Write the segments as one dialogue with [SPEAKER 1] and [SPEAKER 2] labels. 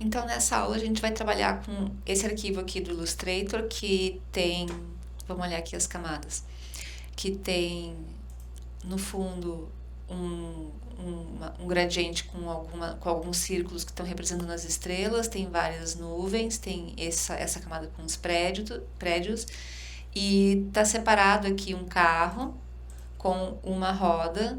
[SPEAKER 1] Então, nessa aula, a gente vai trabalhar com esse arquivo aqui do Illustrator, que tem, vamos olhar aqui as camadas, que tem, no fundo, um gradiente com alguns círculos que estão representando as estrelas, tem várias nuvens, tem essa camada com os prédios, e está separado aqui um carro com uma roda,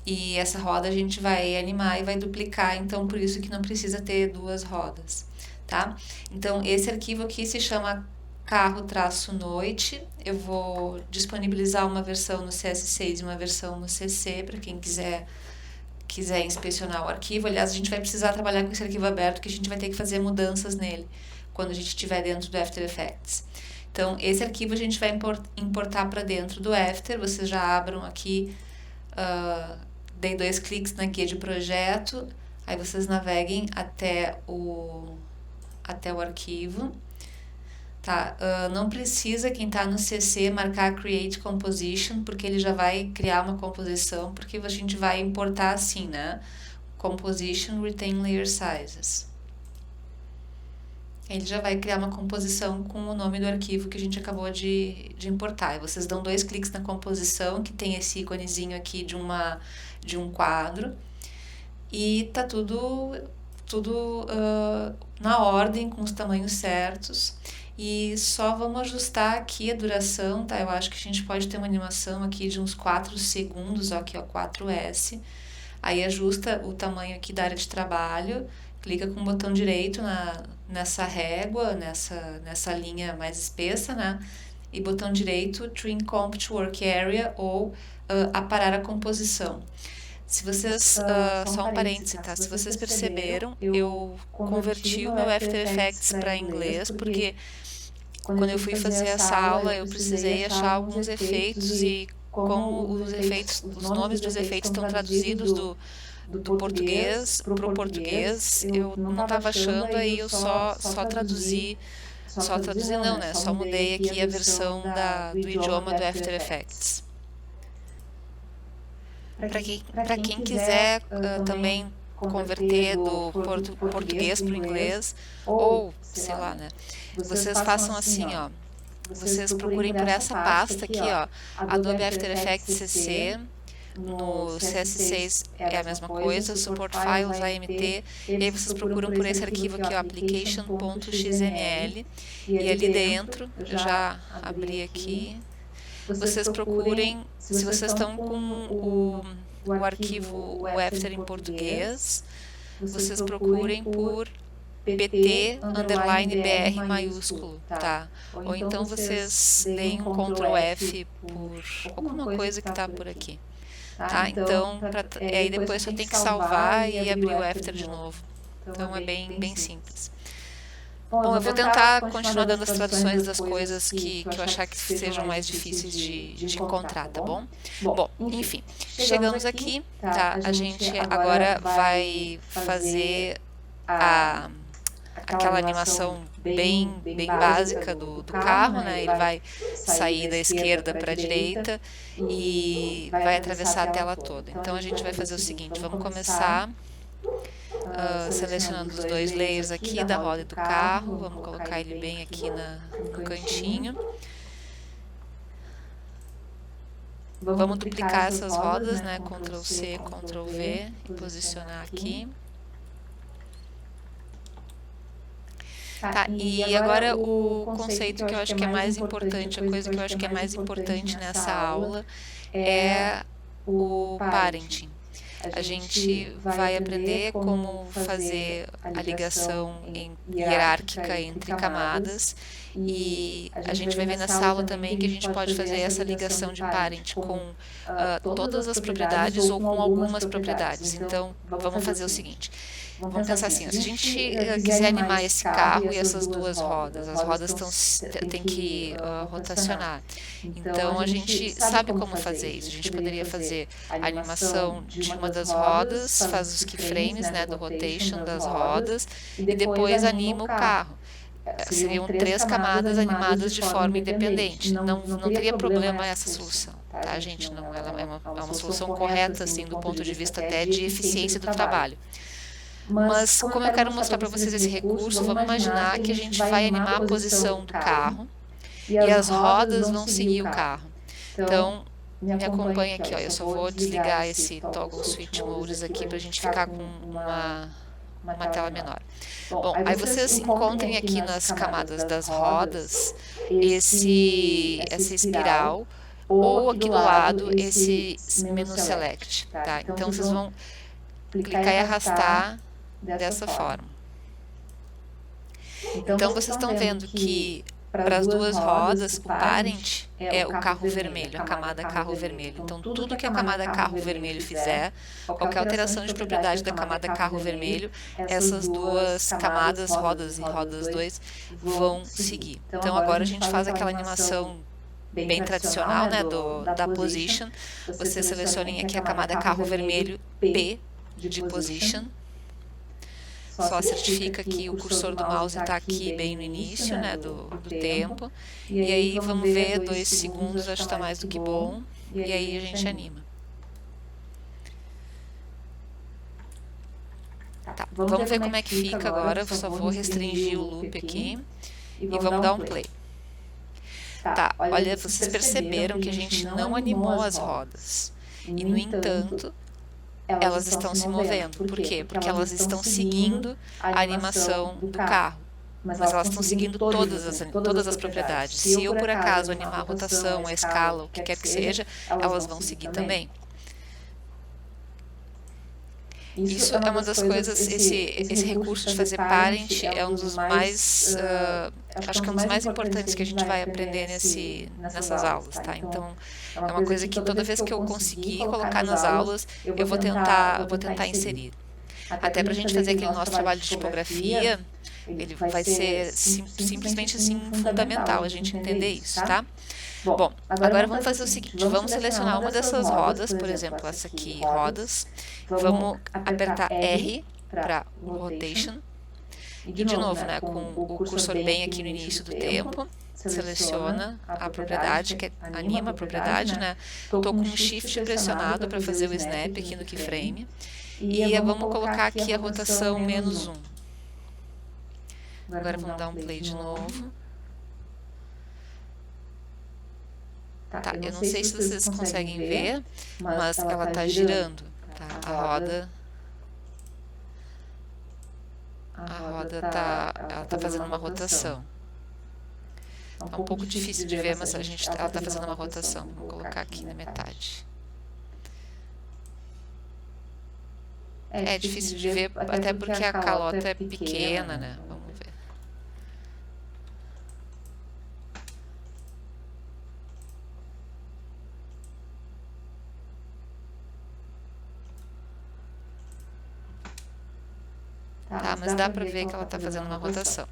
[SPEAKER 1] e essa roda a gente vai animar e vai duplicar, então por isso que não precisa ter duas rodas, tá? Então esse arquivo aqui se chama carro-noite. Eu vou disponibilizar uma versão no CS6 e uma versão no CC para quem quiser inspecionar o arquivo. Aliás, a gente vai precisar trabalhar com esse arquivo aberto, que a gente vai ter que fazer mudanças nele quando a gente estiver dentro do After Effects. Então, esse arquivo a gente vai importar para dentro do After. Vocês já abram aqui, deem 2 cliques na guia de projeto, aí vocês naveguem até o arquivo. Tá, não precisa quem está no CC marcar Create Composition, porque ele já vai criar uma composição, porque a gente vai importar assim, né? Composition Retain Layer Sizes. Ele já vai criar uma composição com o nome do arquivo que a gente acabou de importar. E vocês dão 2 cliques na composição, que tem esse íconezinho aqui de um quadro, e tá tudo na ordem, com os tamanhos certos. E só vamos ajustar aqui a duração, tá? Eu acho que a gente pode ter uma animação aqui de uns 4 segundos, ó, aqui ó, 4S. Aí ajusta o tamanho aqui da área de trabalho, clica com o botão direito nessa régua, nessa linha mais espessa, né? E botão direito Trim Comp to Work Area ou aparar a composição. Se vocês, só um parêntese, tá? Se vocês perceberam, eu converti o meu After Effects para inglês, porque quando eu fui fazer essa aula, eu precisei achar alguns efeitos e como os nomes dos efeitos estão traduzidos do português para o português, eu não estava achando, aí eu só traduzi não, né? Só mudei aqui a versão do idioma do After Effects. Para quem quiser também converter do português para o inglês, ou, sei lá, né? Vocês façam assim, ó. Vocês procurem por essa pasta aqui, ó, Adobe After Effects CC. No CS6 é a mesma coisa, Support Files, AMT, e aí vocês procuram por esse arquivo aqui, ó, application.xml, e ali dentro, eu já abri aqui, vocês procurem, se vocês estão com o arquivo, o After em português, vocês procurem por PT_BR maiúsculo, tá? Ou então vocês deem um Ctrl F por alguma coisa que tá por aqui. Tá? Então, aí depois só tem que salvar e abrir o After de novo. Então, é bem simples. Bom, eu vou tentar continuar dando as traduções das coisas que eu achar que sejam mais difíceis de encontrar, tá bom? Bom, enfim, chegamos aqui, tá? A gente agora vai fazer aquela animação bem básica do carro, né? Ele vai sair da esquerda para a direita e vai atravessar a tela toda. Então a gente vai fazer o seguinte, vamos começar selecionando os 2 layers aqui da roda e do carro, vamos colocar ele bem aqui no cantinho. Vamos duplicar essas rodas, né? Ctrl C, Ctrl V e posicionar aqui. Tá, e agora o conceito que eu acho que é mais importante, a coisa que eu acho que é mais importante nessa aula é o parenting. A gente vai aprender como fazer a ligação hierárquica entre camadas e a gente vai ver nessa aula também que a gente pode fazer essa ligação de parent com todas as propriedades ou com algumas propriedades. Então, vamos fazer o seguinte. Vamos pensar assim, se a gente quiser animar esse carro e essas 2 rodas, as rodas têm que rotacionar. Então, a gente sabe como fazer isso. A gente poderia fazer a animação de uma das rodas, faz os keyframes, né, do rotation das rodas, e depois anima o carro. Seriam 3 camadas animadas de forma independente. Não teria problema essa solução, tá, gente? Não, ela é uma solução correta, assim, do ponto de vista até de eficiência do trabalho. Mas como eu quero mostrar para vocês esse recurso, vamos imaginar que a gente vai animar a posição do carro e as rodas vão seguir o carro. Então, me acompanha aqui, ó. Eu só vou desligar esse Toggle Switch Modes aqui para a gente ficar com uma tela menor. Bom, aí vocês encontrem aqui nas camadas das rodas essa espiral, ou aqui do lado esse menu Select, tá? Então vocês vão clicar e arrastar dessa forma. Então vocês estão vendo que para as duas rodas, o parent é o carro vermelho, a camada carro vermelho. Então, tudo que a camada carro vermelho fizer, qualquer alteração de propriedade da camada carro vermelho, essas duas camadas, rodas e rodas 2, vão seguir. Então, agora a gente faz aquela animação bem tradicional, né, da position. Vocês selecionem aqui a camada carro vermelho P de position. Só certifica que o cursor do mouse está aqui bem no início, né, do tempo. E aí vamos ver 2 segundos, acho que está mais do que bom. E aí a gente anima. Tá, vamos ver como é que fica agora. Eu só vou restringir o loop aqui e vamos dar um play. Tá, olha, vocês perceberam que a gente não animou as rodas. E, no entanto, elas estão se movendo. Por quê? Porque elas estão seguindo a animação do carro. Mas elas estão seguindo todas as propriedades. Se eu, por acaso, animar a rotação, a escala, o que quer que seja, elas vão seguir também. Isso é uma das coisas, esse recurso de fazer parent é um dos mais, acho que é um dos mais importantes que a gente vai aprender nessas aulas, tá? Então, é uma coisa que toda vez que eu conseguir colocar nas aulas, eu vou tentar inserir. Até para a gente fazer aquele nosso trabalho de tipografia, ele vai ser simplesmente assim fundamental a gente entender isso, tá? Bom, agora vamos fazer o seguinte, vamos selecionar uma dessas rodas, por exemplo, essa aqui, rodas, vamos apertar R para Rotation, e de novo, né, com o cursor bem aqui no início do tempo, seleciona a propriedade, que anima a propriedade, né, estou com um Shift pressionado para fazer o Snap aqui no Keyframe, e vamos colocar aqui a rotação -1. Agora vamos dar um play de novo. Tá, eu não sei se vocês conseguem ver, mas ela está girando, tá? A roda tá fazendo uma rotação. É um pouco difícil de ver, mas ela está fazendo uma rotação. Vou colocar aqui na metade. É difícil de ver, até porque a calota é pequena, né? Vamos ver. Tá, mas dá pra ver que ela tá fazendo uma rotação.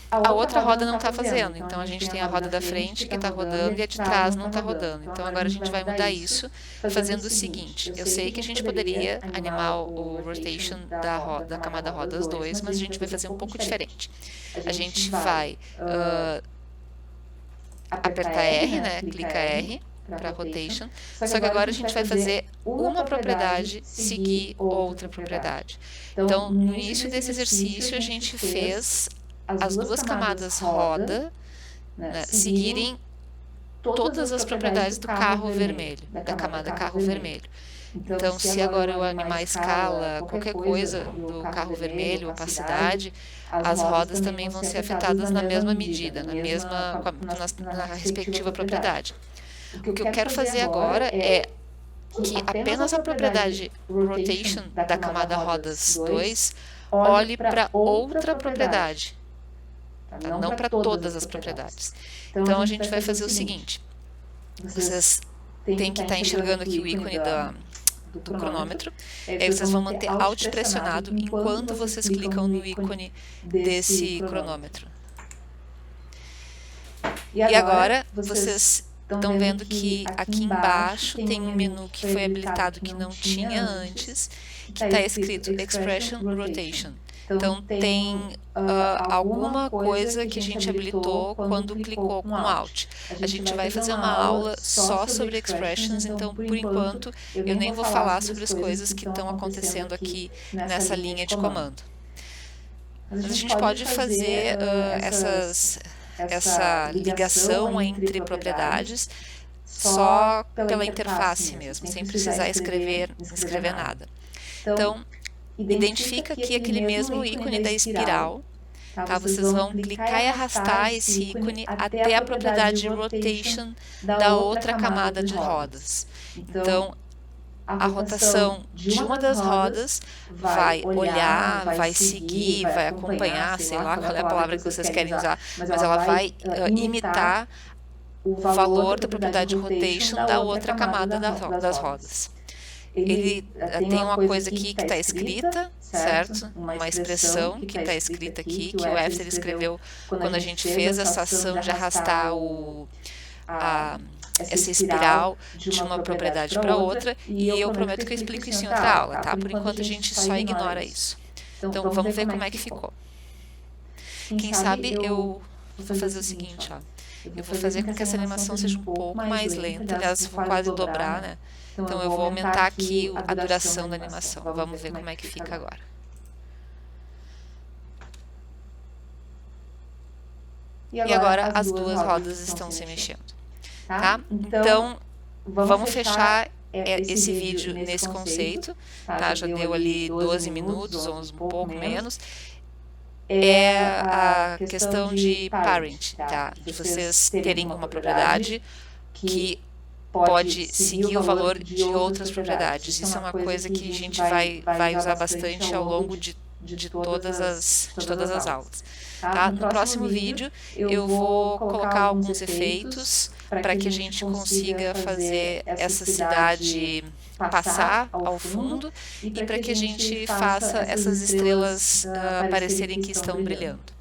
[SPEAKER 1] A outra roda não está fazendo, então a gente tem a roda da frente que está rodando e a de trás não está rodando. Então agora a gente vai mudar isso fazendo o seguinte, eu sei que a gente poderia animar o rotation da camada rodas 2, mas a gente vai fazer um pouco diferente. A gente vai apertar R, né, clica R para rotation, só que agora a gente vai fazer uma propriedade seguir outra propriedade. Então, no início desse exercício, a gente fez as duas camadas roda, né, seguirem todas as propriedades do carro vermelho, da camada carro vermelho. Então, se agora eu animar a escala, qualquer coisa do carro vermelho, opacidade, as rodas também vão ser afetadas na mesma medida, na respectiva propriedade. O que eu quero fazer agora é que apenas a propriedade rotation da camada rodas 2 olhe para outra propriedade, tá? Não para todas as propriedades. Então, a gente vai fazer o seguinte, vocês têm que estar enxergando aqui o ícone do cronômetro, aí vocês vão manter Alt pressionado enquanto vocês clicam no ícone desse cronômetro. E agora, vocês estão vendo que aqui embaixo tem um menu que foi habilitado que não tinha antes, que está escrito Expression Rotation. Então, tem alguma coisa que a gente habilitou quando clicou com Alt. A gente vai fazer uma aula só sobre expressions, então, por enquanto, eu nem vou falar sobre as coisas que estão acontecendo aqui nessa linha de comando. Mas a gente pode fazer essa ligação entre propriedades só pela interface mesmo, sem precisar escrever nada. Então, identifica aqui aquele mesmo ícone da espiral, tá? Vocês vão clicar e arrastar esse ícone até a propriedade rotation da outra camada de rodas. Então, a rotação de uma das rodas vai olhar, vai seguir, vai acompanhar, sei lá qual é a palavra que vocês querem usar, mas ela vai imitar o valor da propriedade rotation da outra camada das rodas. Ele tem uma coisa aqui que está escrita, certo? Uma expressão que está escrita aqui, que o After escreveu quando a gente fez essa ação de arrastar essa espiral de uma propriedade para outra, e eu prometo que eu explico isso em outra aula, tá? Por enquanto a gente só ignora isso. Então vamos ver como é que ficou. Quem sabe eu vou fazer o seguinte, ó. Eu vou fazer com que essa animação seja um pouco mais lenta, aliás, vou quase dobrar, né? Então eu vou aumentar aqui a duração da animação. Vamos ver como é que fica agora. E agora as duas rodas estão se mexendo, tá? Então, vamos fechar esse vídeo nesse conceito, tá? Já deu ali 12 minutos, ou um pouco menos. É a questão de parent, tá? De vocês terem uma propriedade que pode seguir o valor de outras propriedades. Isso é uma coisa que a gente vai usar bastante ao longo de todas as aulas. Tá? No próximo vídeo eu vou colocar alguns efeitos para que a gente consiga fazer essa cidade passar ao fundo e para que a gente faça essas estrelas aparecerem que estão brilhando.